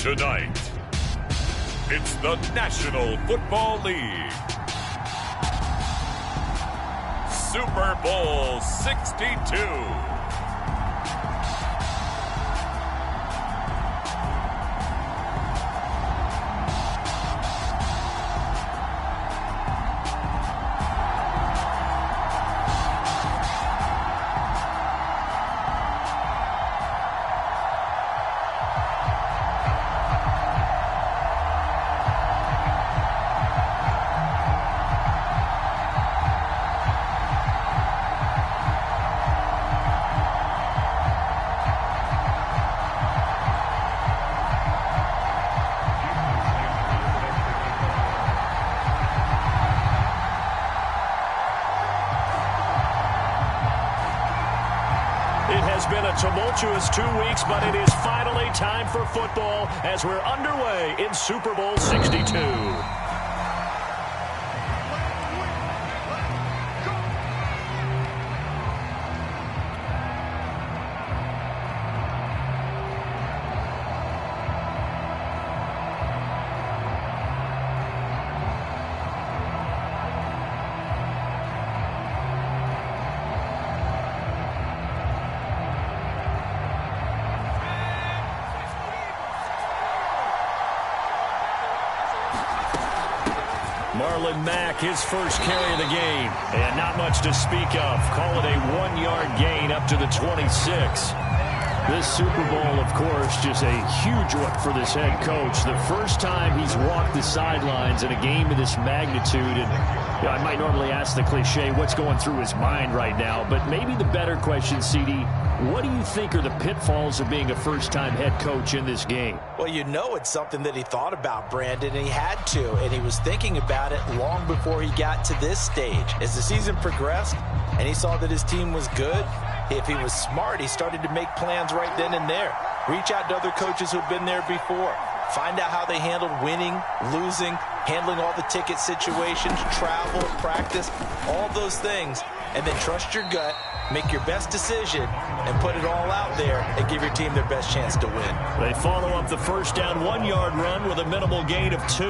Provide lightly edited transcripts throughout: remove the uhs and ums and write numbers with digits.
Tonight, it's the National Football League. Super Bowl 62. Been a tumultuous 2 weeks, but it is finally time for football as we're underway in Super Bowl 62. Mack, his first carry of the game. And not much to speak of. Call it a 1-yard gain up to the 26. This Super Bowl, of course, just a huge one for this head coach. The first time he's walked the sidelines in a game of this magnitude. And I might normally ask the cliche, what's going through his mind right now? But maybe the better question, CD, what do you think are the pitfalls of being a first-time head coach in this game? Well, you know it's something that he thought about, Brandon, and he had to. And he was thinking about it long before he got to this stage. As the season progressed and he saw that his team was good, if he was smart, he started to make plans right then and there. Reach out to other coaches who've been there before. Find out how they handled winning, losing, handling all the ticket situations, travel, practice, all those things. And then trust your gut, make your best decision, and put it all out there and give your team their best chance to win. They follow up the first down 1-yard run with a minimal gain of 2.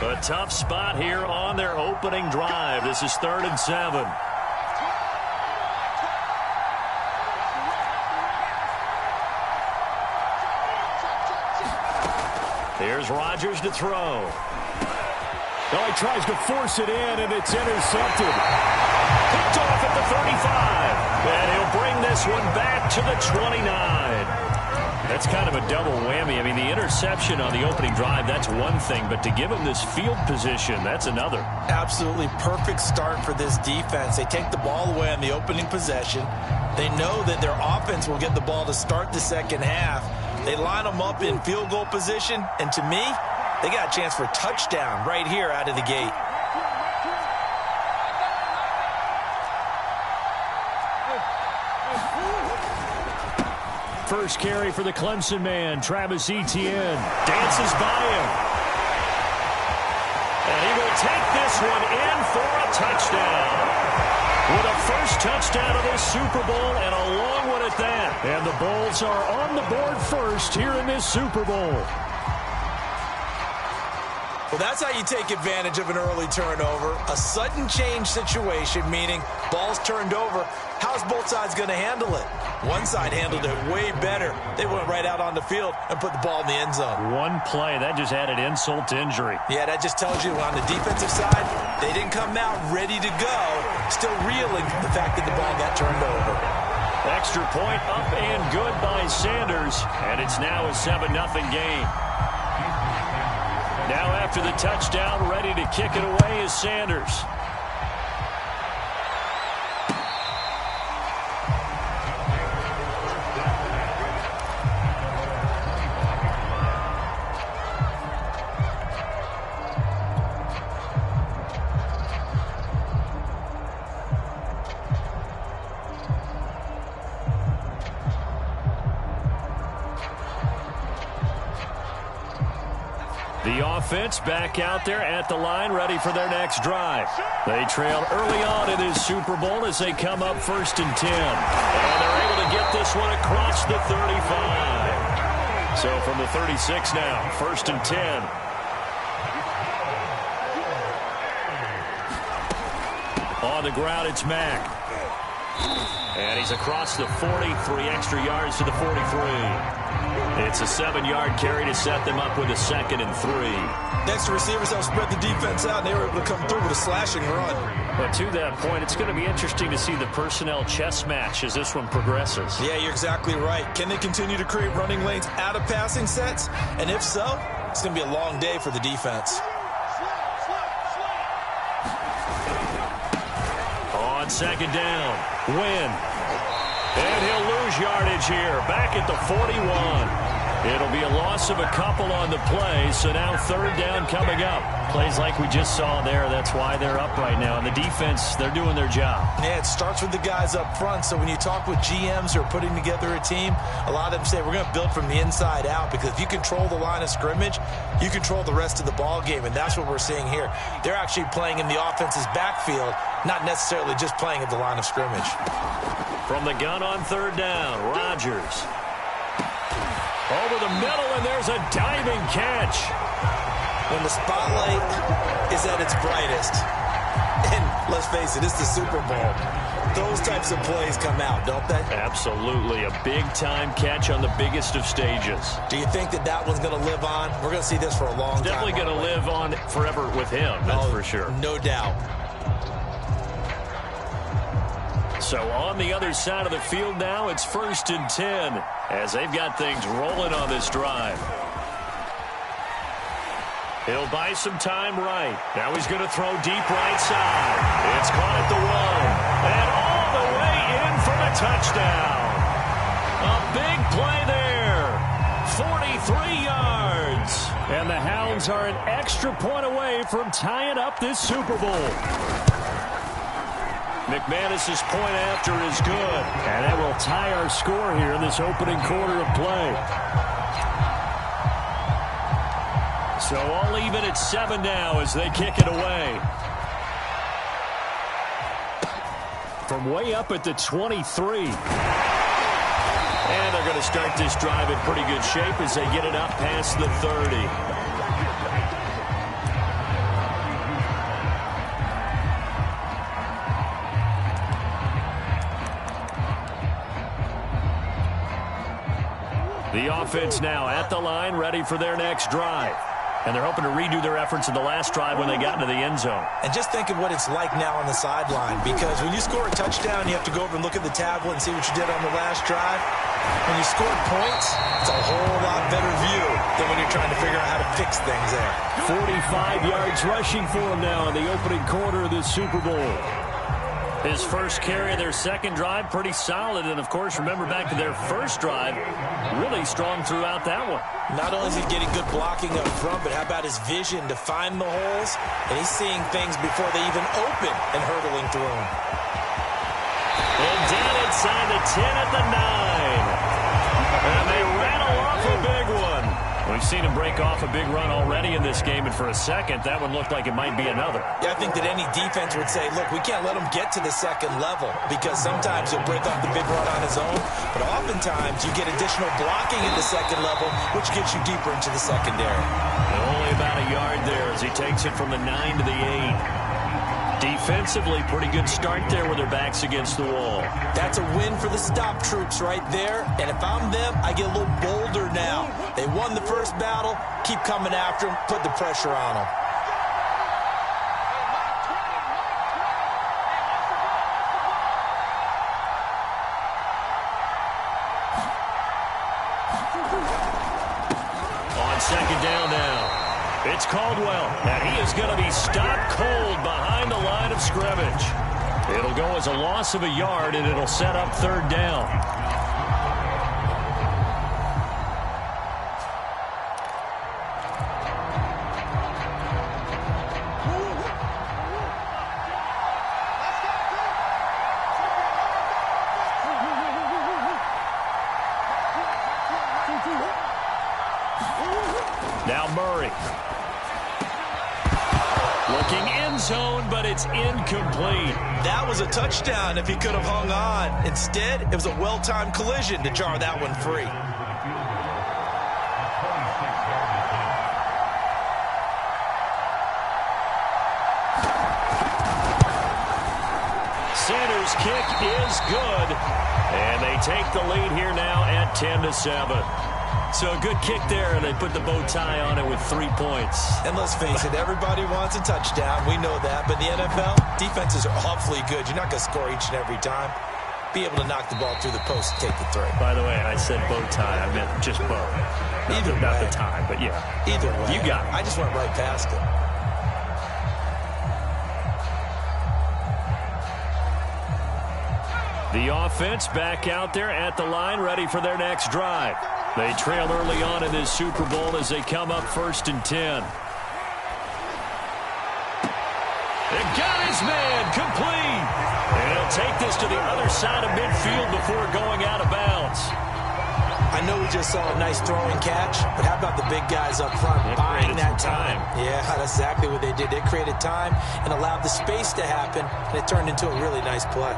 A tough spot here on their opening drive. This is 3rd and 7. Here's Rodgers to throw. Oh, he tries to force it in, and it's intercepted. Picked off at the 35. And he'll bring this one back to the 29. That's kind of a double whammy. I mean, the interception on the opening drive, that's one thing. But to give him this field position, that's another. Absolutely perfect start for this defense. They take the ball away on the opening possession. They know that their offense will get the ball to start the second half. They line them up in field goal position, and to me, they got a chance for a touchdown right here out of the gate. First carry for the Clemson man, Travis Etienne, dances by him. And he will take this one in for a touchdown. With a first touchdown of this Super Bowl and a long one at that. And the Bulls are on the board first here in this Super Bowl. Well, that's how you take advantage of an early turnover. A sudden change situation, meaning ball's turned over. How's both sides going to handle it? One side handled it way better. They went right out on the field and put the ball in the end zone. One play, that just added insult to injury. Yeah, that just tells you on the defensive side, they didn't come out ready to go, still reeling the fact that the ball got turned over. Extra point up and good by Sanders, and it's now a 7-0 game. Now after the touchdown, ready to kick it away is Sanders. The offense back out there at the line, ready for their next drive. They trailed early on in this Super Bowl as they come up 1st and 10. And they're able to get this one across the 35. So from the 36 now, 1st and 10. On the ground, it's Mack. And he's across the 40, 3 extra yards to the 43. It's a 7-yard carry to set them up with a 2nd and 3. Next, the receivers help spread the defense out, and they were able to come through with a slashing run. But to that point, it's going to be interesting to see the personnel chess match as this one progresses. Yeah, you're exactly right. Can they continue to create running lanes out of passing sets? And if so, it's going to be a long day for the defense. On 2nd down, Wynn. And he'll lose yardage here, back at the 41. It'll be a loss of a couple on the play, so now 3rd down coming up. Plays like we just saw there, that's why they're up right now. And the defense, they're doing their job. Yeah, it starts with the guys up front, so when you talk with GMs who are putting together a team, a lot of them say we're going to build from the inside out, because if you control the line of scrimmage, you control the rest of the ball game, and that's what we're seeing here. They're actually playing in the offense's backfield, not necessarily just playing at the line of scrimmage. From the gun on 3rd down, Rodgers. Over the middle, and there's a diving catch. When the spotlight is at its brightest, and let's face it, it's the Super Bowl, those types of plays come out, don't they? Absolutely. A big-time catch on the biggest of stages. Do you think that that one's going to live on? We're going to see this for a long time. Definitely going to live on forever with him, that's for sure. No doubt. So on the other side of the field now, it's 1st and 10 as they've got things rolling on this drive. He'll buy some time right. Now he's going to throw deep right side. It's caught at the 1. And all the way in for the touchdown. A big play there. 43 yards. And the Hounds are an extra point away from tying up this Super Bowl. McManus's point after is good. And that will tie our score here in this opening quarter of play. So all even at 7 now as they kick it away. From way up at the 23. And they're going to start this drive in pretty good shape as they get it up past the 30. The offense now at the line, ready for their next drive. And they're hoping to redo their efforts in the last drive when they got into the end zone. And just think of what it's like now on the sideline, because when you score a touchdown, you have to go over and look at the tablet and see what you did on the last drive. When you score points, it's a whole lot better view than when you're trying to figure out how to fix things there. 45 yards rushing for him now in the opening quarter of this Super Bowl. His first carry of their second drive, pretty solid. And, of course, remember back to their first drive, really strong throughout that one. Not only is he getting good blocking up front, but how about his vision to find the holes? And he's seeing things before they even open and hurdling through them. And down inside the 10 at the 9. And they rattle off a big one. We've seen him break off a big run already in this game, and for a second, that one looked like it might be another. Yeah, I think that any defense would say, look, we can't let him get to the second level, because sometimes he'll break off the big run on his own, but oftentimes you get additional blocking at the second level, which gets you deeper into the secondary. And only about a yard there as he takes it from the 9 to the 8. Defensively, pretty good start there with their backs against the wall. That's a win for the stop troops right there. And if I'm them, I get a little bolder now. They won the first battle. Keep coming after them. Put the pressure on them. On second down now. It's Caldwell, and he is going to be stopped cold behind the line of scrimmage. It'll go as a loss of a yard, and it'll set up third down. Now Murray. Looking end zone, but it's incomplete. That was a touchdown if he could have hung on. Instead, it was a well-timed collision to jar that one free. Sanders' kick is good. And they take the lead here now at 10-7. So a good kick there, and they put the bow tie on it with 3 points. And let's face it, everybody wants a touchdown. We know that. But in the NFL, defenses are awfully good. You're not going to score each and every time. Be able to knock the ball through the post and take the throw. By the way, I said bow tie. I meant just bow. Not the tie, but yeah. Either way. You got it. I just went right past it. The offense back out there at the line, ready for their next drive. They trail early on in this Super Bowl as they come up 1st and 10. They got his man complete. And he'll take this to the other side of midfield before going out of bounds. I know we just saw a nice throwing catch, but how about the big guys up front buying that time? Yeah, that's exactly what they did. They created time and allowed the space to happen, and it turned into a really nice play.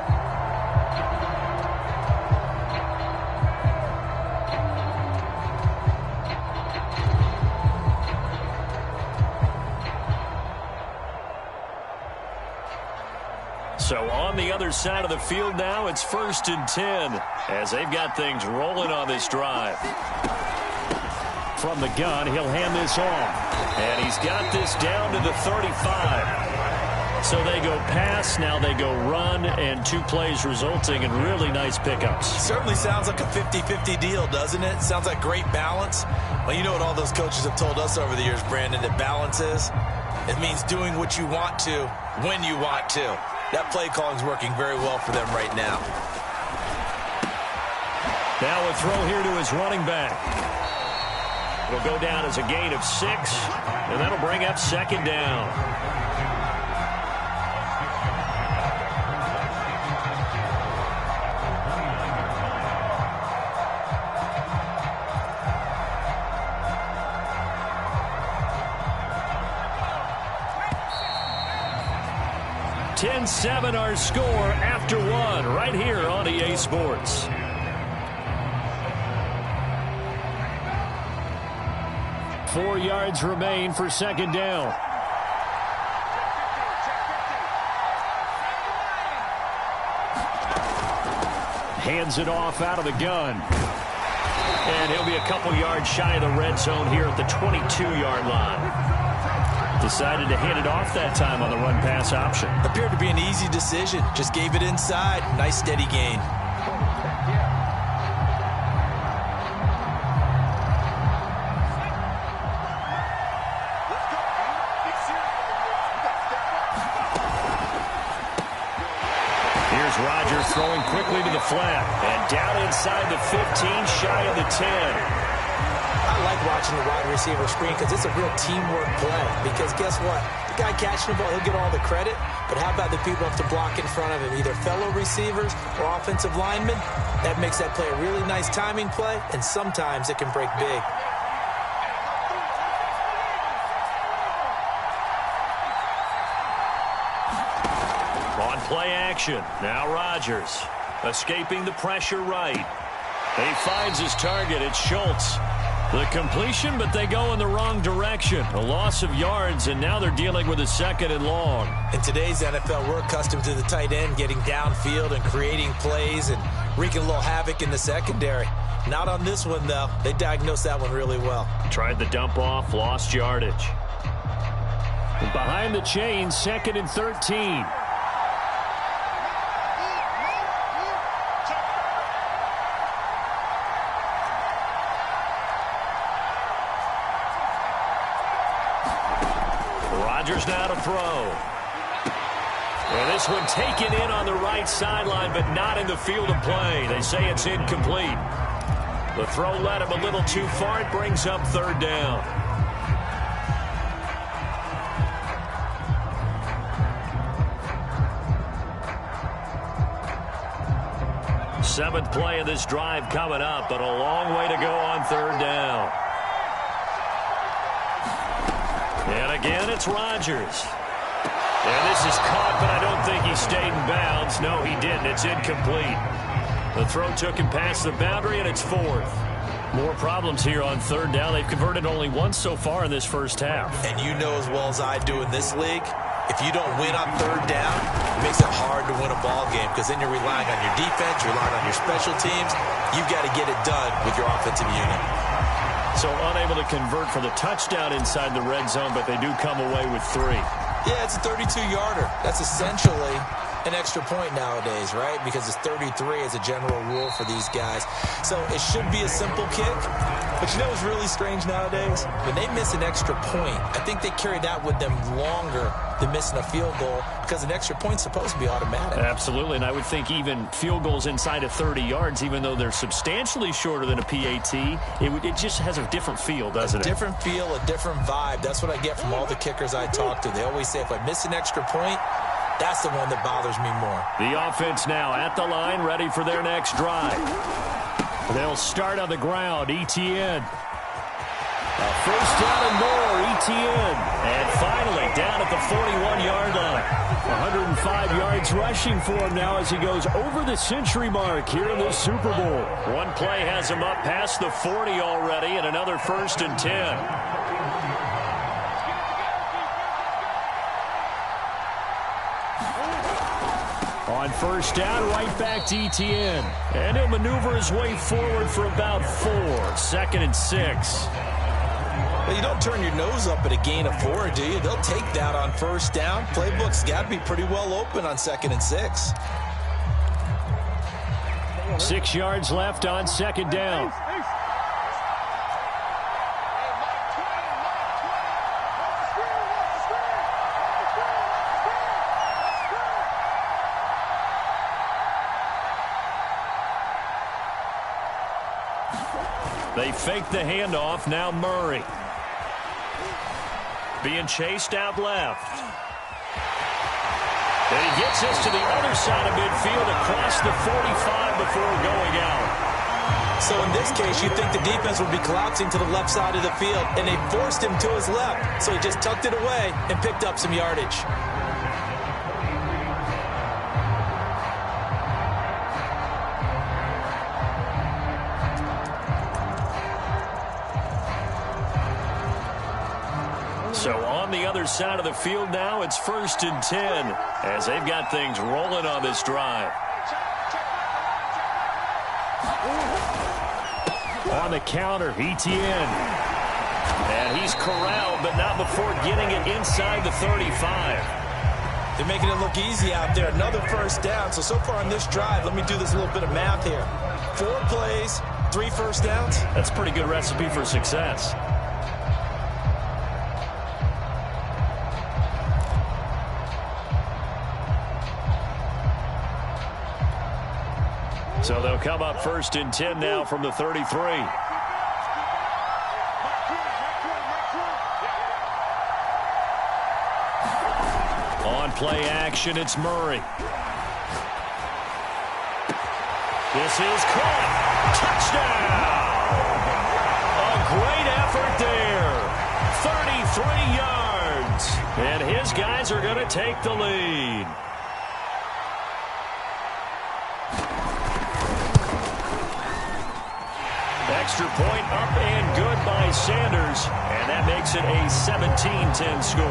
So on the other side of the field now, it's 1st and 10 as they've got things rolling on this drive. From the gun, he'll hand this off. And he's got this down to the 35. So they go pass, now they go run, and 2 plays resulting in really nice pickups. Certainly sounds like a 50-50 deal, doesn't it? Sounds like great balance. Well, you know what all those coaches have told us over the years, Brandon, that balance is? It means doing what you want to when you want to. That play calling is working very well for them right now. Now a throw here to his running back. It'll go down as a gain of 6, and that'll bring up 2nd down. $10-7 our score after 1 right here on EA Sports. Four yards remain for 2nd down. Hands it off out of the gun. And he'll be a couple yards shy of the red zone here at the 22-yard line. Decided to hand it off that time on the run-pass option. Appeared to be an easy decision. Just gave it inside. Nice steady gain. Here's Rodgers throwing quickly to the flat. And down inside the 15, shy of the 10. I like watching the wide receiver screen because it's a real teamwork play. Because guess what? The guy catching the ball, he'll get all the credit. But how about the people who have to block in front of him, either fellow receivers or offensive linemen? That makes that play a really nice timing play, and sometimes it can break big. On play action, now Rodgers escaping the pressure right. He finds his target. It's Schultz. The completion, but they go in the wrong direction. A loss of yards, and now they're dealing with a 2nd and long. In today's NFL, we're accustomed to the tight end getting downfield and creating plays and wreaking a little havoc in the secondary. Not on this one, though. They diagnosed that one really well. Tried the dump off, lost yardage. Behind the chains, 2nd and 13. Rodgers now to throw. And this one taken in on the right sideline, but not in the field of play. They say it's incomplete. The throw led him a little too far. It brings up 3rd down. Seventh play of this drive coming up, but a long way to go on 3rd down. again. It's Rodgers. And this is caught, but I don't think he stayed in bounds. No, he didn't. It's incomplete. The throw took him past the boundary, and it's fourth. More problems here on third down. They've converted only once so far in this first half. And you know as well as I do in this league, if you don't win on third down, it makes it hard to win a ball game because then you're relying on your defense, you're relying on your special teams. You've got to get it done with your offensive unit. So unable to convert for the touchdown inside the red zone, but they do come away with 3. Yeah, it's a 32-yarder. That's essentially an extra point nowadays, right? Because it's 33 as a general rule for these guys. So it should be a simple kick. But you know what's really strange nowadays? When they miss an extra point, I think they carry that with them longer than missing a field goal because an extra point's supposed to be automatic. Absolutely, and I would think even field goals inside of 30 yards, even though they're substantially shorter than a PAT, it just has a different feel, doesn't it? A different feel, a different vibe. That's what I get from all the kickers I talk to. They always say if I miss an extra point, that's the one that bothers me more. The offense now at the line, ready for their next drive. They'll start on the ground. ETN. First down and more. ETN. And finally down at the 41-yard line. 105 yards rushing for him now as he goes over the century mark here in this Super Bowl. One play has him up past the 40 already, and another 1st and 10. On first down, right back to ETN. And he'll maneuver his way forward for about 4. 2nd and 6. Well, you don't turn your nose up at a gain of 4, do you? They'll take that on first down. Playbook's got to be pretty well open on 2nd and 6. 6 yards left on 2nd down. They fake the handoff. Now Murray. Being chased out left. And he gets us to the other side of midfield across the 45 before going out. So in this case, you'd think the defense would be collapsing to the left side of the field, and they forced him to his left. So he just tucked it away and picked up some yardage. So on the other side of the field now, it's 1st and 10 as they've got things rolling on this drive. On the counter, ETN. And he's corralled, but not before getting it inside the 35. They're making it look easy out there. Another first down. So far on this drive, let me do this little bit of math here. 4 plays, 3 first downs. That's a pretty good recipe for success. So they'll come up 1st and 10 now from the 33. On play action, it's Murray. This is caught. Touchdown! A great effort there. 33 yards. And his guys are going to take the lead. Extra point up and good by Sanders, and that makes it a 17-10 score.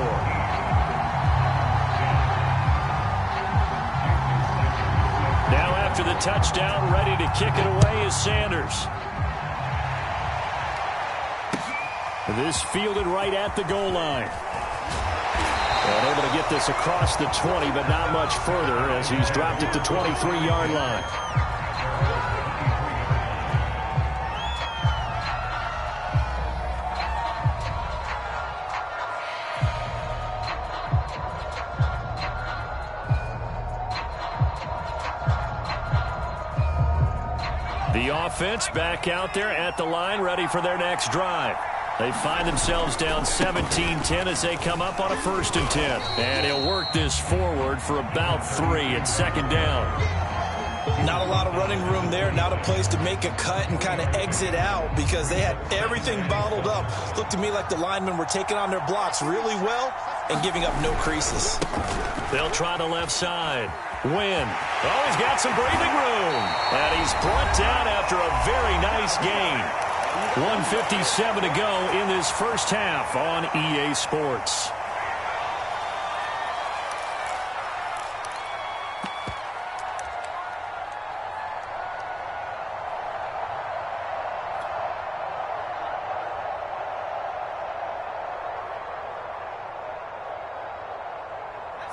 Now after the touchdown, ready to kick it away is Sanders. This fielded right at the goal line. And able to get this across the 20, but not much further as he's dropped at the 23-yard line. The offense back out there at the line, ready for their next drive. They find themselves down 17-10 as they come up on a 1st and 10. And he'll work this forward for about 3 at 2nd down. Not a lot of running room there, not a place to make a cut and kind of exit out because they had everything bottled up. Looked to me like the linemen were taking on their blocks really well and giving up no creases. They'll try the left side. Win. Oh, he's got some breathing room. And he's brought down after a very nice gain. 1:57 to go in this first half on EA Sports.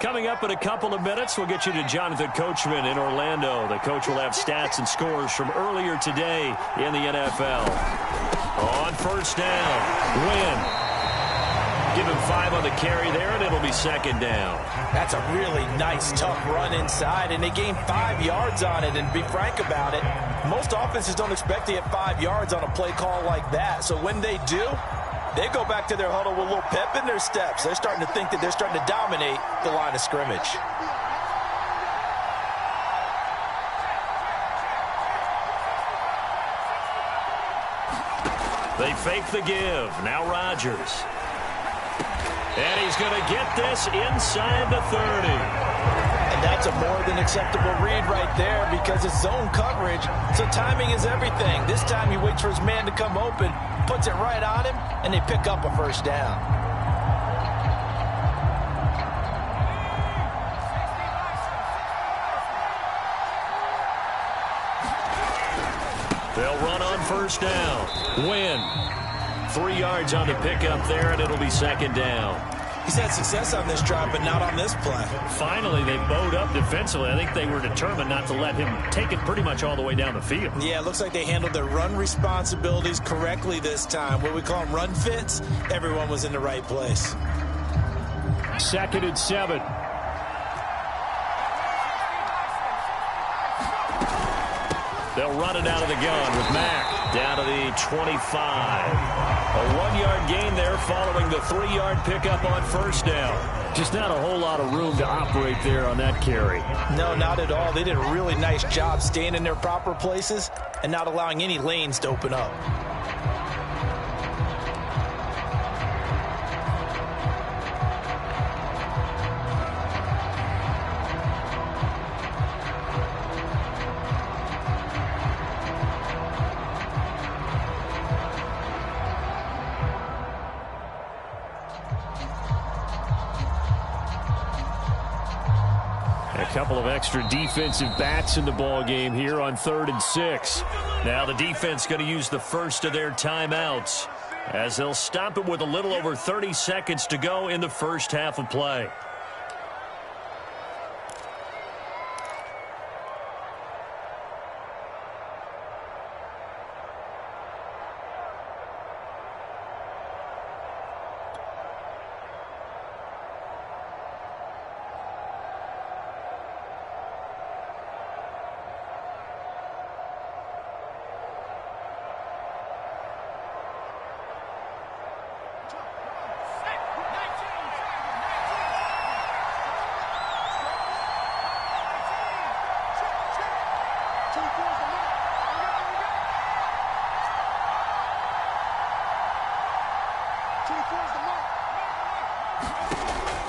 Coming up in a couple of minutes, we'll get you to Jonathan Coachman in Orlando. The coach will have stats and scores from earlier today in the NFL. On first down, Win. Give him 5 on the carry there, and it'll be second down. That's a really nice, tough run inside, and they gained 5 yards on it. And to be frank about it, most offenses don't expect to get 5 yards on a play call like that. So when they do, they go back to their huddle with a little pep in their steps. They're starting to think that they're starting to dominate the line of scrimmage. They fake the give. Now Rodgers. And he's going to get this inside the 30. And that's a more than acceptable read right there because it's zone coverage, so timing is everything. This time he waits for his man to come open, puts it right on him, and they pick up a first down. They'll run on first down. Win. 3 yards on the pickup there, and it'll be second down. He's had success on this drive, but not on this play. Finally, they bowed up defensively. I think they were determined not to let him take it pretty much all the way down the field. Yeah, it looks like they handled their run responsibilities correctly this time. What we call them run fits, everyone was in the right place. 2nd and 7. They'll run it out of the gun with Mack down to the 25. A 1-yard gain there following the 3-yard pickup on first down. Just not a whole lot of room to operate there on that carry. No, not at all. They did a really nice job staying in their proper places and not allowing any lanes to open up. A couple of extra defensive backs in the ball game here on 3rd and 6. Now the defense going to use the first of their timeouts as they'll stop it with a little over 30 seconds to go in the first half of play.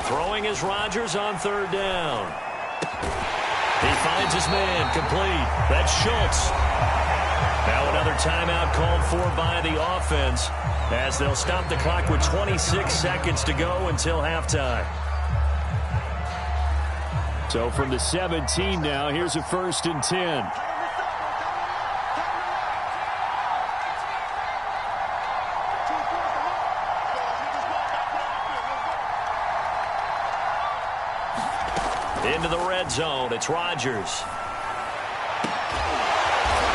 Throwing is Rodgers on 3rd down. He finds his man complete. That's Schultz. Now another timeout called for by the offense as they'll stop the clock with 26 seconds to go until halftime. So from the 17 now, here's a 1st and 10. Into the red zone. It's Rodgers.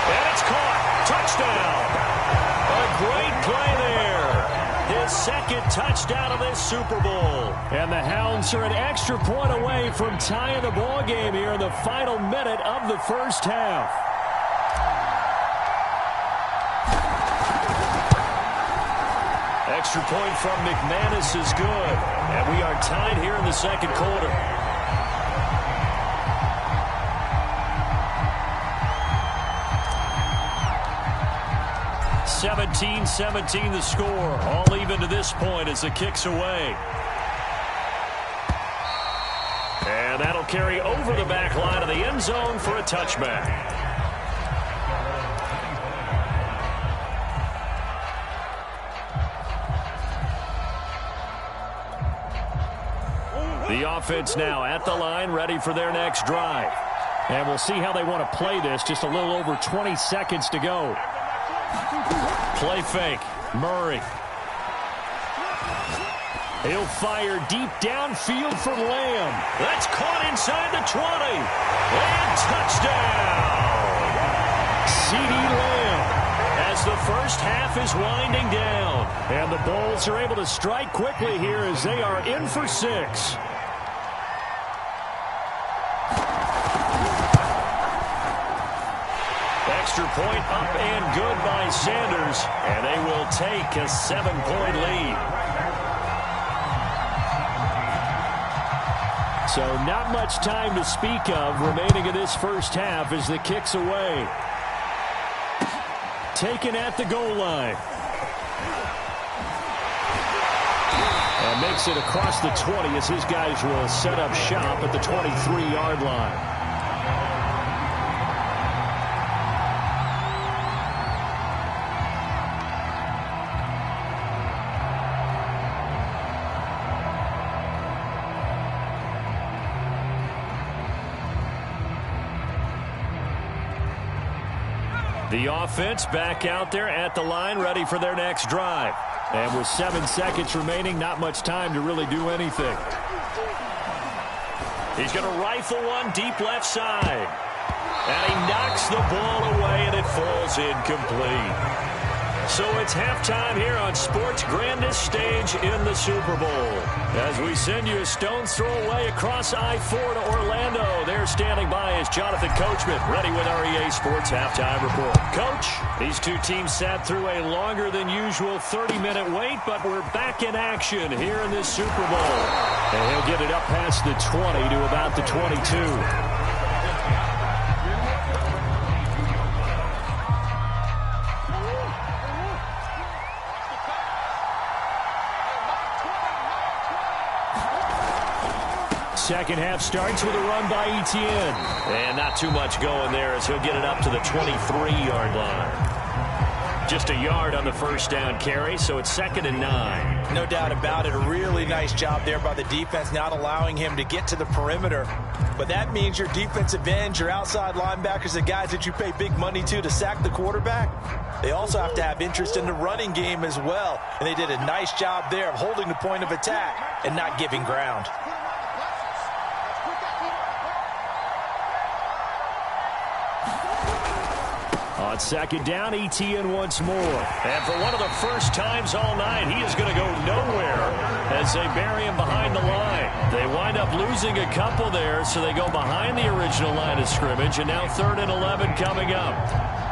And it's caught. Touchdown. A great play there. His 2nd touchdown of this Super Bowl. And the Hounds are an extra point away from tying the ball game here in the final minute of the first half. Extra point from McManus is good. And we are tied here in the 2nd quarter. 17-17 the score. All even to this point as the kick's away. And that'll carry over the back line of the end zone for a touchback. The offense now at the line, ready for their next drive. And we'll see how they want to play this. Just a little over 20 seconds to go. Play fake. Murray. He'll fire deep downfield for Lamb. That's caught inside the 20. And touchdown. CeeDee Lamb as the first half is winding down. And the Bulls are able to strike quickly here as they are in for 6. Extra point up and good by Sanders. And they will take a 7-point lead. So not much time to speak of remaining in this first half as the kick's away. Taken at the goal line. And makes it across the 20 as his guys will set up shop at the 23-yard line. The offense back out there at the line, ready for their next drive. And with 7 seconds remaining, not much time to really do anything. He's going to rifle one deep left side. And he knocks the ball away, and it falls incomplete. So it's halftime here on sports' grandest stage in the Super Bowl. As we send you a stone's throw away across I-4 to Orlando. There standing by is Jonathan Coachman, ready with our EA Sports Halftime Report. Coach, these two teams sat through a longer than usual 30-minute wait, but we're back in action here in this Super Bowl. And he'll get it up past the 20 to about the 22. Second half starts with a run by Etienne. And not too much going there as he'll get it up to the 23-yard line. Just a yard on the first down carry, so it's 2nd and 9. No doubt about it. A really nice job there by the defense, not allowing him to get to the perimeter. But that means your defensive ends, your outside linebackers, the guys that you pay big money to sack the quarterback, they also have to have interest in the running game as well. And they did a nice job there of holding the point of attack and not giving ground. On second down, Etienne once more. And for one of the first times all night, he is going to go nowhere as they bury him behind the line. They wind up losing a couple there, so they go behind the original line of scrimmage, and now 3rd and 11 coming up.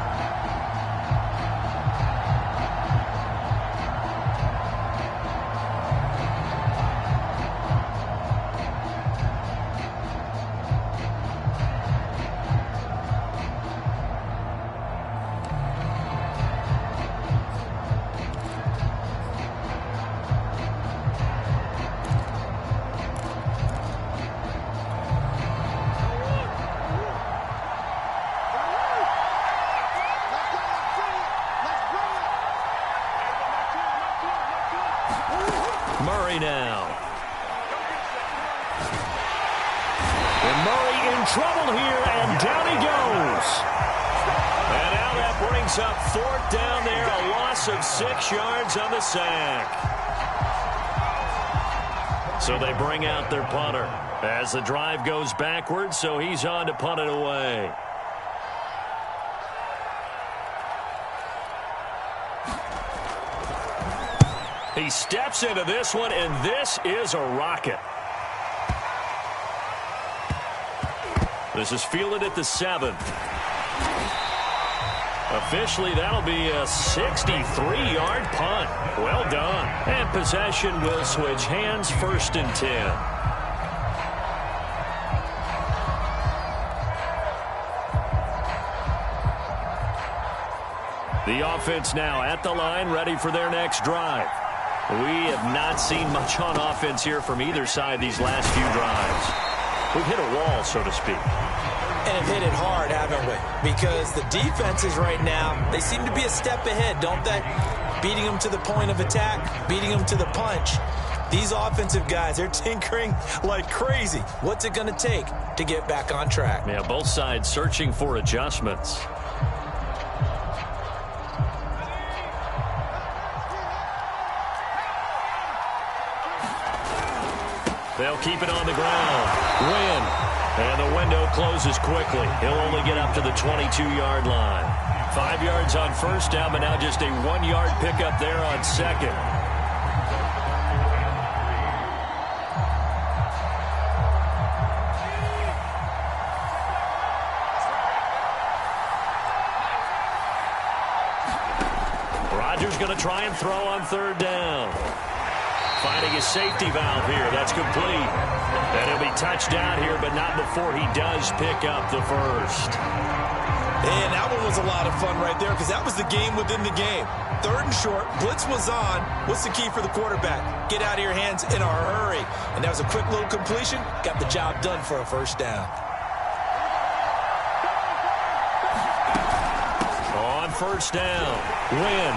Murray now. And Murray in trouble here, and down he goes. And now that brings up 4th down there, a loss of 6 yards on the sack. So they bring out their punter as the drive goes backwards, so he's on to punt it away. He steps into this one, and this is a rocket. This is fielded at the 7. Officially, that'll be a 63-yard punt. Well done. And possession will switch hands, 1st and 10. The offense now at the line, ready for their next drive. We have not seen much on offense here from either side these last few drives. We've hit a wall, so to speak. And have hit it hard, haven't we? Because the defenses right now, they seem to be a step ahead, don't they? Beating them to the point of attack, beating them to the punch. These offensive guys, they're tinkering like crazy. What's it going to take to get back on track? Yeah, both sides searching for adjustments. They'll keep it on the ground. Win. And the window closes quickly. He'll only get up to the 22-yard line. 5 yards on first down, but now just a 1-yard pickup there on second. Rodgers going to try and throw on third down. Finding a safety valve here. That's complete. And he'll be touched down here, but not before he does pick up the first. And that one was a lot of fun right there because that was the game within the game. Third and short. Blitz was on. What's the key for the quarterback? Get out of your hands in a hurry. And that was a quick little completion. Got the job done for a first down. On first down. Win.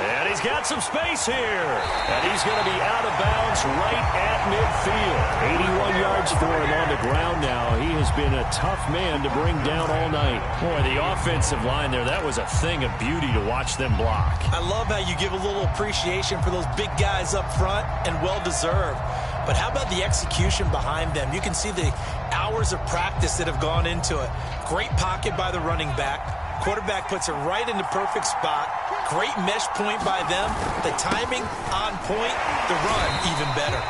And he's got some space here. And he's going to be out of bounds right at midfield. 81 yards for him on the ground now. He has been a tough man to bring down all night. Boy, the offensive line there, that was a thing of beauty to watch them block. I love how you give a little appreciation for those big guys up front, and well-deserved. But how about the execution behind them? You can see the hours of practice that have gone into it. Great pocket by the running back. Quarterback puts it right in the perfect spot. Great mesh point by them. The timing on point. The run even better.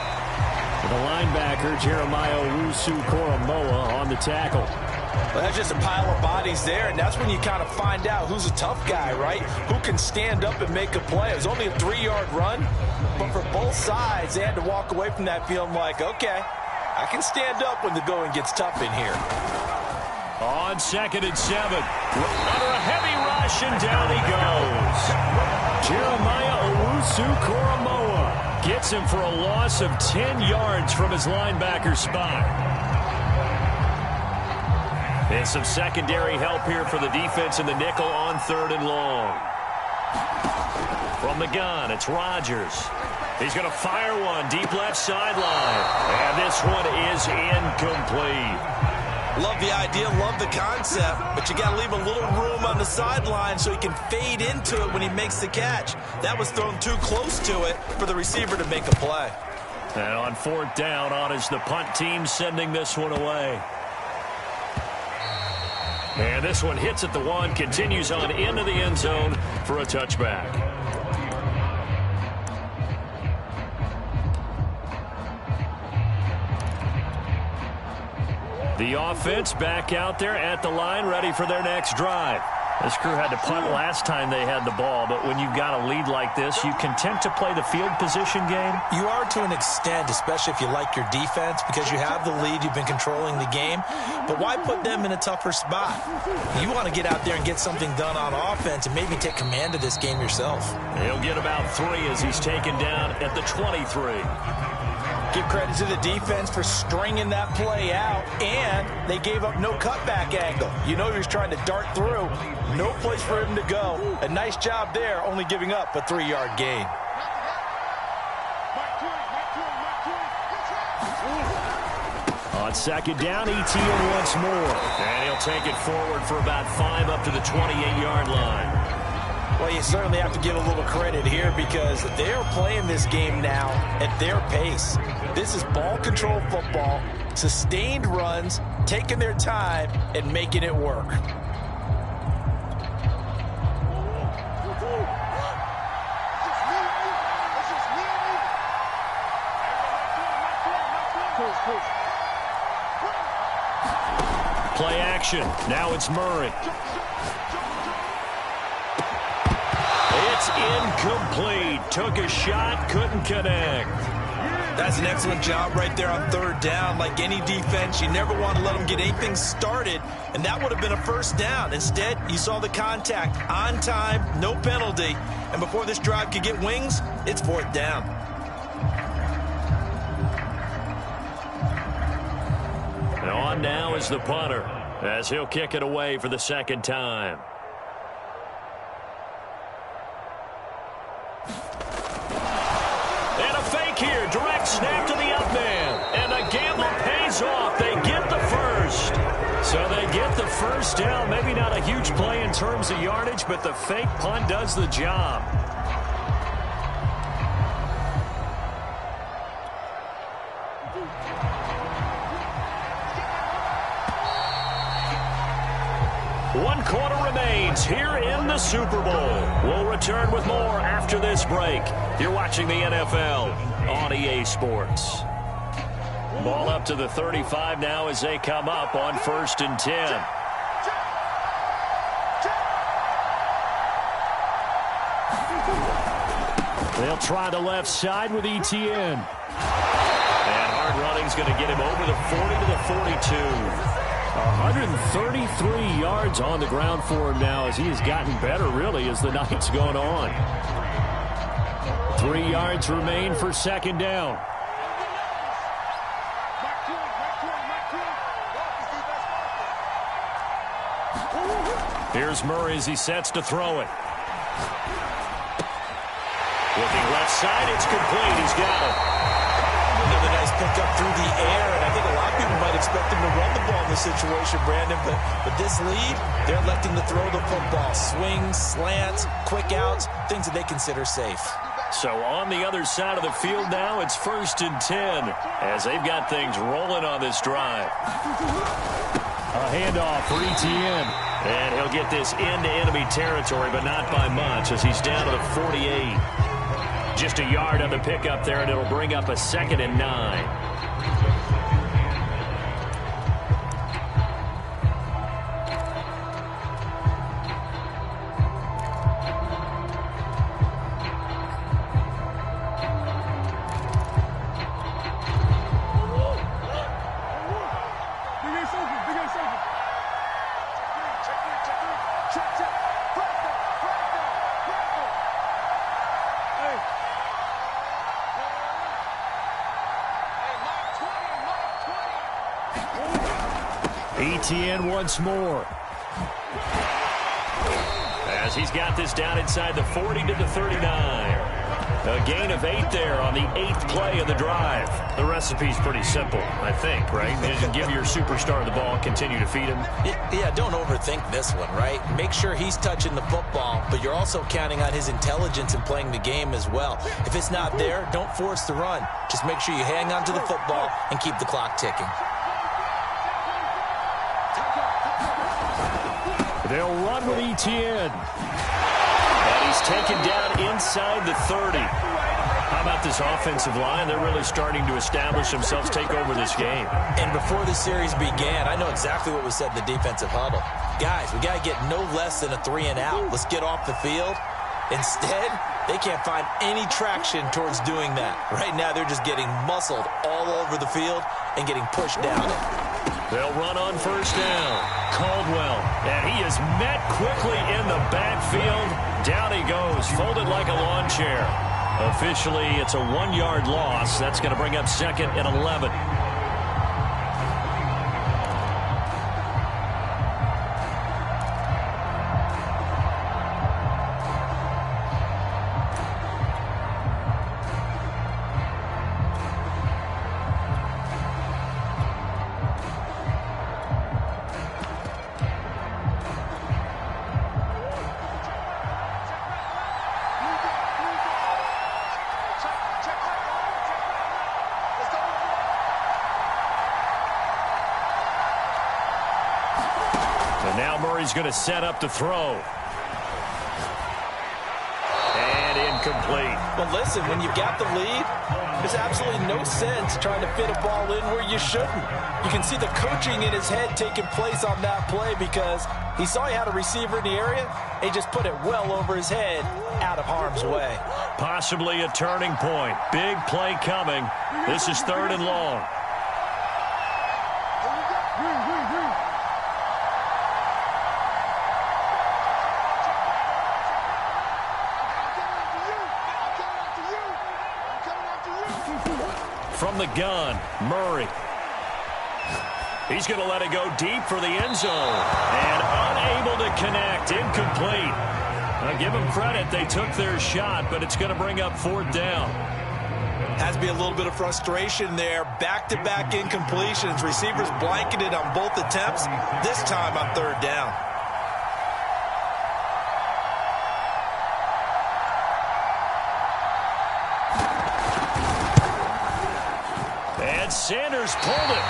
The linebacker, Jeremiah Owusu-Koramoah, on the tackle. Well, that's just a pile of bodies there, and that's when you kind of find out who's a tough guy, right? Who can stand up and make a play. It was only a 3-yard run, but for both sides, they had to walk away from that feeling like, okay, I can stand up when the going gets tough in here. On 2nd and 7. Under a heavy rush, and down he goes. Jeremiah Owusu-Koramoah gets him for a loss of 10 yards from his linebacker spot. And some secondary help here for the defense in the nickel on 3rd and long. From the gun, it's Rodgers. He's going to fire one deep left sideline. And this one is incomplete. Love the idea, love the concept, but you got to leave a little room on the sideline so he can fade into it when he makes the catch. That was thrown too close to it for the receiver to make a play. And on 4th down, on is the punt team sending this one away. And this one hits at the 1, continues on into the end zone for a touchback. The offense back out there at the line, ready for their next drive. This crew had to punt last time they had the ball, but when you've got a lead like this, you content to play the field position game? You are to an extent, especially if you like your defense, because you have the lead, you've been controlling the game. But why put them in a tougher spot? You want to get out there and get something done on offense and maybe take command of this game yourself. He'll get about 3 as he's taken down at the 23. Give credit to the defense for stringing that play out, and they gave up no cutback angle. You know he was trying to dart through. No place for him to go. A nice job there, only giving up a 3-yard gain. On 2nd down, ETN once more. And he'll take it forward for about 5 up to the 28-yard line. Well, you certainly have to give a little credit here because they're playing this game now at their pace. This is ball control football, sustained runs, taking their time, and making it work. Play action. Now it's Murray. It's incomplete. Took a shot, couldn't connect. That's an excellent job right there on third down. Like any defense, you never want to let them get anything started, and that would have been a first down. Instead, you saw the contact on time, no penalty, and before this drive could get wings, it's fourth down. And on now is the punter, as he'll kick it away for the second time. And a fake here, direct snap to the up man. And the gamble pays off. They get the first. So they get the first down. Maybe not a huge play in terms of yardage, but the fake punt does the job. One quarter remains here in the Super Bowl. We'll return with more after this break. You're watching the NFL on EA Sports. Ball up to the 35 now as they come up on 1st and 10. They'll try the left side with ETN. And hard running's going to get him over the 40 to the 42. 133 yards on the ground for him now as he has gotten better, really, as the night's gone on. 3 yards remain for second down. Here's Murray as he sets to throw it. Looking left side, it's complete. He's got it. Another nice pickup through the air, and I think a lot of people might expect him to run the ball in this situation, Brandon, but this lead, they're electing to throw the football. Swings, slants, quick outs, things that they consider safe. So on the other side of the field now, it's 1st and 10 as they've got things rolling on this drive. A handoff for ETN. And he'll get this into enemy territory, but not by much as he's down to the 48. Just a yard on the pickup there, and it'll bring up a 2nd and 9. ETN once more. As he's got this down inside the 40 to the 39. A gain of 8 there on the 8th play of the drive. The recipe's pretty simple, I think, right? Just give your superstar the ball, continue to feed him. Yeah, don't overthink this one, right? Make sure he's touching the football, but you're also counting on his intelligence in playing the game as well. If it's not there, don't force the run. Just make sure you hang on to the football and keep the clock ticking. They'll run with ETN. And he's taken down inside the 30. How about this offensive line? They're really starting to establish themselves, take over this game. And before the series began, I know exactly what was said in the defensive huddle. Guys, we got to get no less than a 3 and out. Let's get off the field. Instead, they can't find any traction towards doing that. Right now, they're just getting muscled all over the field and getting pushed down it. They'll run on 1st down. Caldwell, and he is met quickly in the backfield. Down he goes, folded like a lawn chair. Officially, it's a 1-yard loss. That's going to bring up 2nd and 11. And now Murray's going to set up to throw. And incomplete. But listen, when you've got the lead, there's absolutely no sense trying to fit a ball in where you shouldn't. You can see the coaching in his head taking place on that play because he saw he had a receiver in the area. He just put it well over his head, out of harm's way. Possibly a turning point. Big play coming. This is 3rd and long. From the gun, Murray. He's going to let it go deep for the end zone. And unable to connect. Incomplete. Now give them credit. They took their shot, but it's going to bring up 4th down. Has to be a little bit of frustration there. Back-to-back incompletions. Receivers blanketed on both attempts. This time on 3rd down. Sanders pulled it.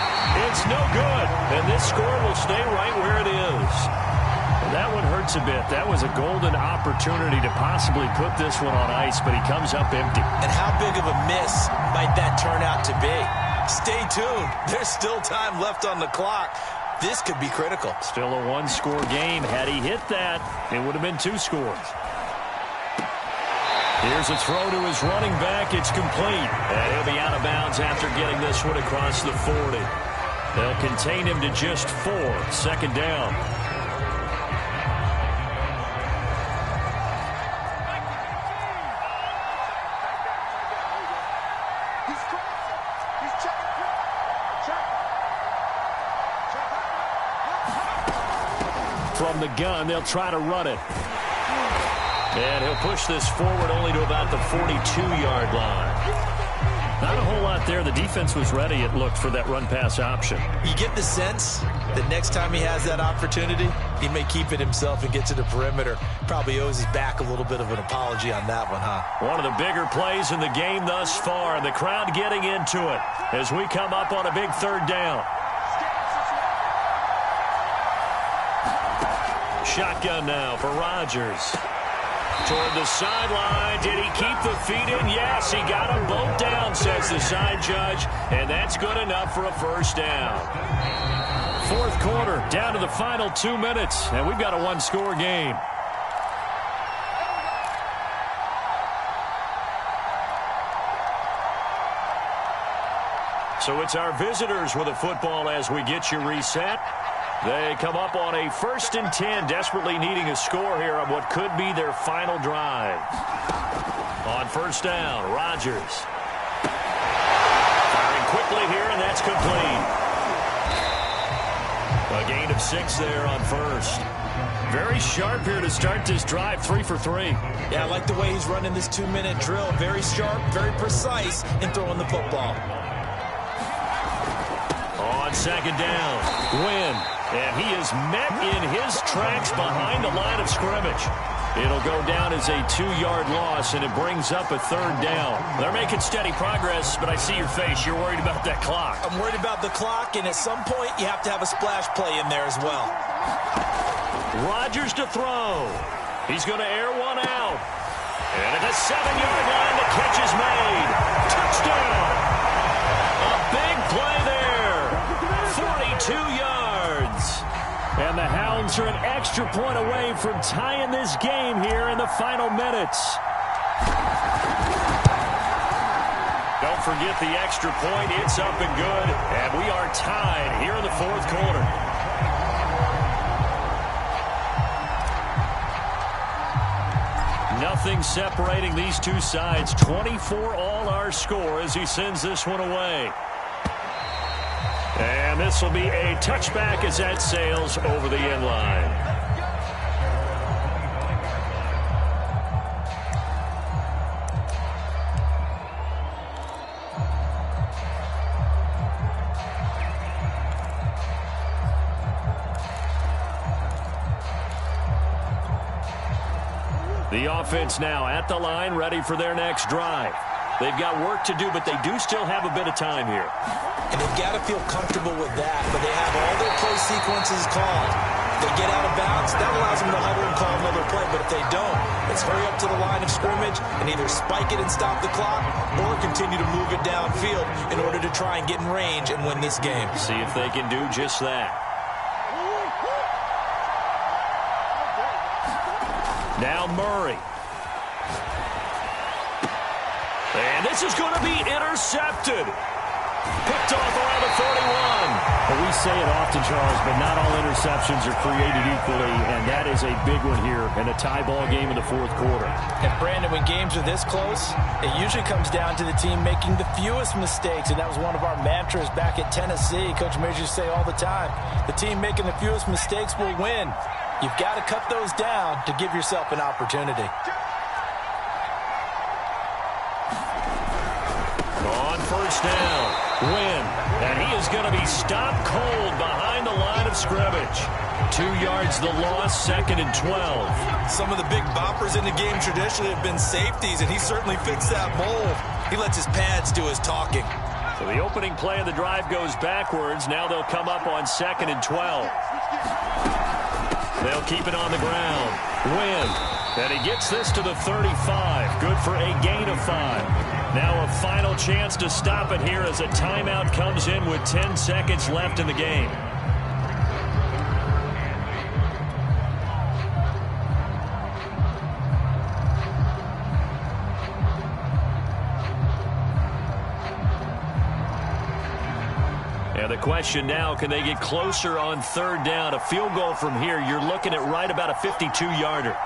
It's no good. And this score will stay right where it is. And that one hurts a bit. That was a golden opportunity to possibly put this one on ice, but he comes up empty. And how big of a miss might that turn out to be? Stay tuned. There's still time left on the clock. This could be critical. Still a 1-score game. Had he hit that, it would have been 2 scores. Here's a throw to his running back. It's complete. And he'll be out of bounds after getting this one across the 40. They'll contain him to just 4. 2nd down. From the gun, they'll try to run it. And he'll push this forward only to about the 42-yard line. Not a whole lot there. The defense was ready, it looked, for that run-pass option. You get the sense that next time he has that opportunity, he may keep it himself and get to the perimeter. Probably owes his back a little bit of an apology on that one, huh? One of the bigger plays in the game thus far, and the crowd getting into it as we come up on a big 3rd down. Shotgun now for Rodgers. Toward the sideline. Did he keep the feet in? Yes, he got them both down, says the side judge. And that's good enough for a 1st down. 4th quarter, down to the final 2 minutes. And we've got a 1-score game. So it's our visitors with a football as we get you reset. They come up on a 1st and 10, desperately needing a score here on what could be their final drive. On 1st down, Rodgers. Firing quickly here, and that's complete. A gain of 6 there on 1st. Very sharp here to start this drive, 3 for 3. Yeah, I like the way he's running this 2-minute drill. Very sharp, very precise in throwing the football. On 2nd down, Wynn. And he is met in his tracks behind the line of scrimmage. It'll go down as a 2-yard loss, and it brings up a 3rd down. They're making steady progress, but I see your face. You're worried about that clock. I'm worried about the clock, and at some point, you have to have a splash play in there as well. Rodgers to throw. He's going to air one out. And at the 7-yard line, the catch is made. Touchdown. A big play there. 42 yards. And the Hounds are an extra point away from tying this game here in the final minutes. Don't forget the extra point. It's up and good. And we are tied here in the 4th quarter. Nothing separating these two sides. 24 all our score as he sends this one away. And this will be a touchback as that sails over the end line. The offense now at the line, ready for their next drive. They've got work to do, but they do still have a bit of time here. And they've got to feel comfortable with that, but they have all their play sequences called. they get out of bounds, that allows them to huddle and call another play. But if they don't, it's hurry up to the line of scrimmage and either spike it and stop the clock or continue to move it downfield in order to try and get in range and win this game. See if they can do just that. Now Murray. And this is going to be intercepted. Picked off around the 41. Well, we say it often, Charles, but not all interceptions are created equally, and that is a big one here in a tie ball game in the fourth quarter. And Brandon, when games are this close, it usually comes down to the team making the fewest mistakes, and that was one of our mantras back at Tennessee. Coach Mears used to say all the time, the team making the fewest mistakes will win. You've got to cut those down to give yourself an opportunity. On first down, Wynn, and he is going to be stopped cold behind the line of scrimmage. 2 yards the loss, 2nd and 12. Some of the big boppers in the game traditionally have been safeties, and he certainly fits that mold. He lets his pads do his talking. So the opening play of the drive goes backwards. Now they'll come up on 2nd and 12. They'll keep it on the ground. Wynn, and he gets this to the 35. Good for a gain of 5. Now a final chance to stop it here as a timeout comes in with 10 seconds left in the game. And the question now, can they get closer on third down? A field goal from here, you're looking at right about a 52-yarder.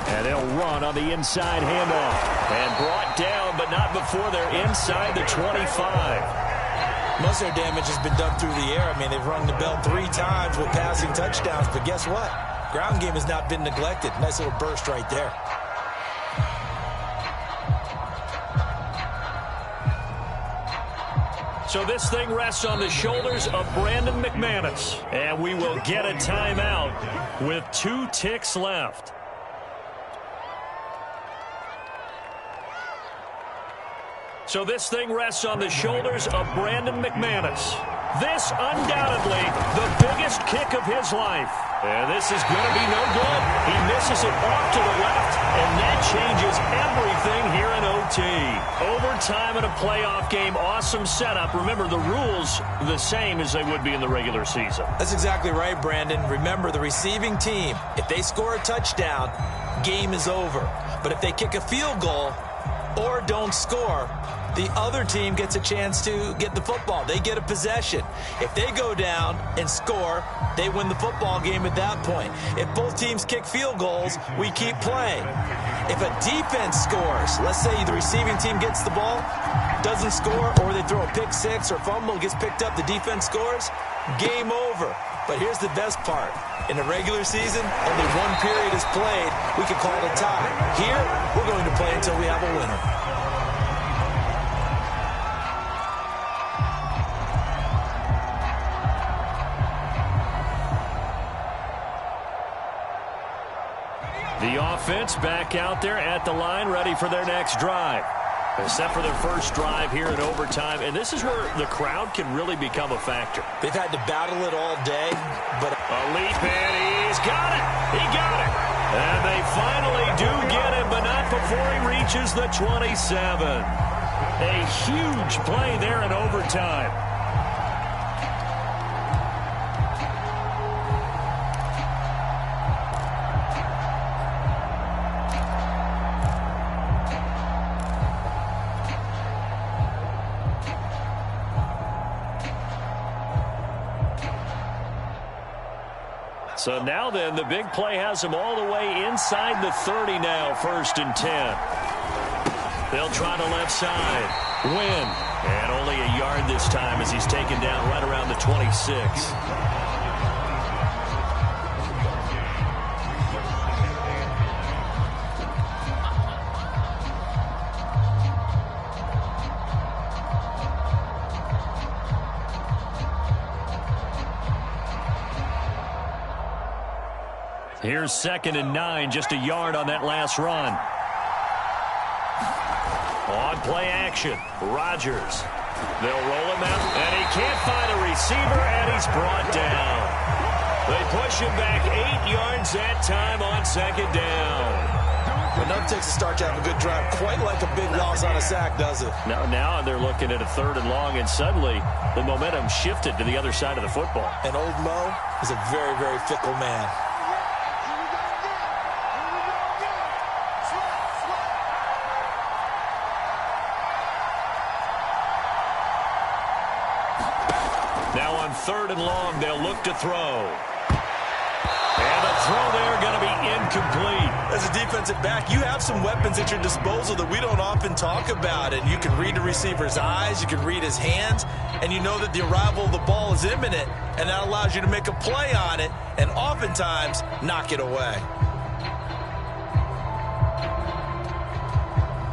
And they'll run on the inside handoff. And brought down, but not before they're inside the 25. Most of their damage has been done through the air. I mean, they've rung the bell 3 times with passing touchdowns. But guess what? Ground game has not been neglected. Nice little burst right there. So this thing rests on the shoulders of Brandon McManus. And we will get a timeout with 2 ticks left. So this thing rests on the shoulders of Brandon McManus. This undoubtedly the biggest kick of his life. And this is going to be no good. He misses it off to the left, and that changes everything here in OT. Overtime in a playoff game, awesome setup. Remember, the rules the same as they would be in the regular season. That's exactly right, Brandon. Remember, the receiving team, if they score a touchdown, game is over. But if they kick a field goal or don't score, the other team gets a chance to get the football. They get a possession. If they go down and score, they win the football game at that point. If both teams kick field goals, we keep playing. If a defense scores, let's say the receiving team gets the ball, doesn't score, or they throw a pick six or fumble, gets picked up, the defense scores, game over. But here's the best part. In the regular season, only 1 period is played. We can call it a tie. Here, we're going to play until we have a winner. The offense back out there at the line, ready for their next drive. Except for their first drive here in overtime. And this is where the crowd can really become a factor. They've had to battle it all day, but a leap, and he's got it. He got it. And they finally do get it, but not before he reaches the 27. A huge play there in overtime. So now then, the big play has him all the way inside the 30 now, 1st and 10. They'll try the left side. Win. And only a yard this time as he's taken down right around the 26. Here's 2nd and 9, just a yard on that last run. On play action, Rodgers. They'll roll him out, and he can't find a receiver, and he's brought down. They push him back 8 yards that time on second down. But nothing takes a start to have a good drive, quite like a big loss on a sack, does it? Now they're looking at a 3rd and long, and suddenly the momentum shifted to the other side of the football. And old Mo is a very, very fickle man. Now on 3rd and long, they'll look to throw. And the throw there going to be incomplete. As a defensive back, you have some weapons at your disposal that we don't often talk about. And you can read the receiver's eyes, you can read his hands, and you know that the arrival of the ball is imminent, and that allows you to make a play on it and oftentimes knock it away.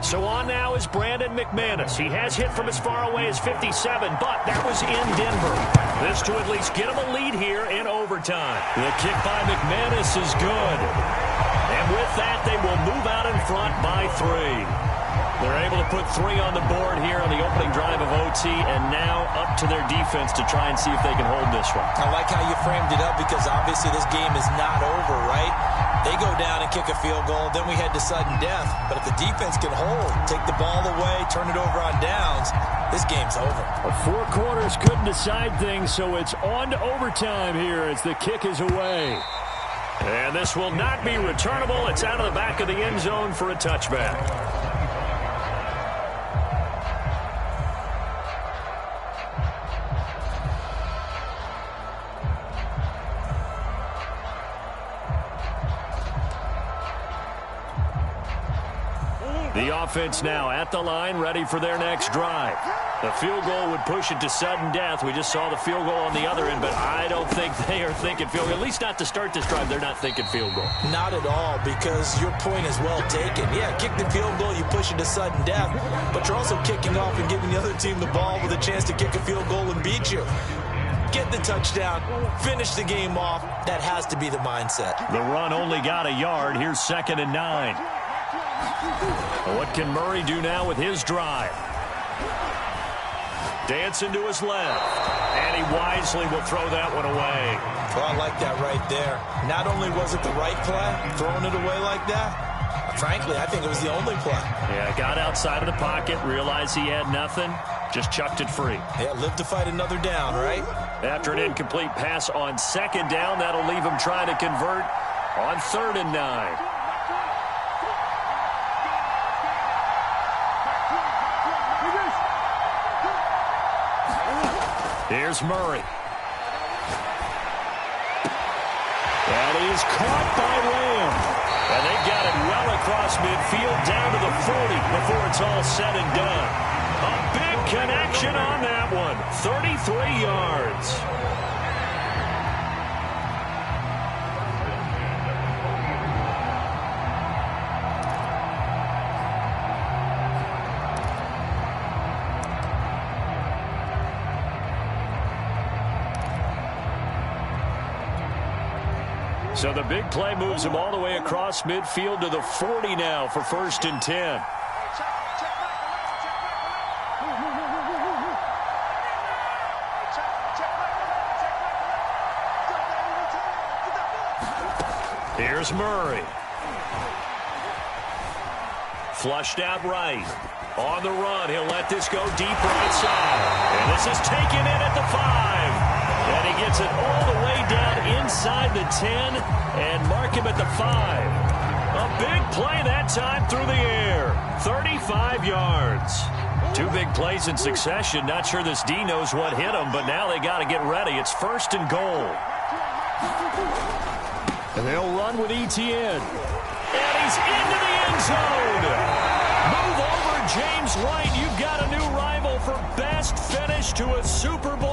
So on now is Brandon McManus. He has hit from as far away as 57, but that was in Denver. This to at least get him a lead here in overtime. The kick by McManus is good. And with that, they will move out in front by 3. They're able to put 3 on the board here on the opening drive of OT, and now up to their defense to try and see if they can hold this one. I like how you framed it up, because obviously this game is not over, right? They go down and kick a field goal, then we head to sudden death. But if the defense can hold, take the ball away, turn it over on downs, this game's over. 4 quarters couldn't decide things, so it's on to overtime here as the kick is away. And this will not be returnable. It's out of the back of the end zone for a touchback. The offense now at the line, ready for their next drive. The field goal would push it to sudden death. We just saw the field goal on the other end, but I don't think they are thinking field goal. At least not to start this drive. They're not thinking field goal. Not at all, because your point is well taken. Yeah, kick the field goal, you push it to sudden death, but you're also kicking off and giving the other team the ball with a chance to kick a field goal and beat you. Get the touchdown, finish the game off. That has to be the mindset. The run only got a yard. Here's 2nd and 9. What can Murray do now with his drive? Dancing to his left. And he wisely will throw that one away. Well, I like that right there. Not only was it the right play, throwing it away like that, frankly, I think it was the only play. Yeah, got outside of the pocket, realized he had nothing, just chucked it free. Yeah, live to fight another down, right? After an incomplete pass on 2nd down, that'll leave him trying to convert on 3rd and 9. Here's Murray. That is caught by Lamb. And they got it well across midfield down to the 40 before it's all said and done. A big connection on that one. 33 yards. So the big play moves him all the way across midfield to the 40 now for 1st and 10. Here's Murray. Flushed out right. On the run, he'll let this go deep right side. And this is taken in at the 5. And he gets it all the way down inside the 10 and mark him at the 5. A big play that time through the air. 35 yards. 2 big plays in succession. Not sure this D knows what hit him, but now they got to get ready. It's 1st and goal. And they'll run with Etienne. And he's into the end zone. Move over, James White. You've got a new rival for best finish to a Super Bowl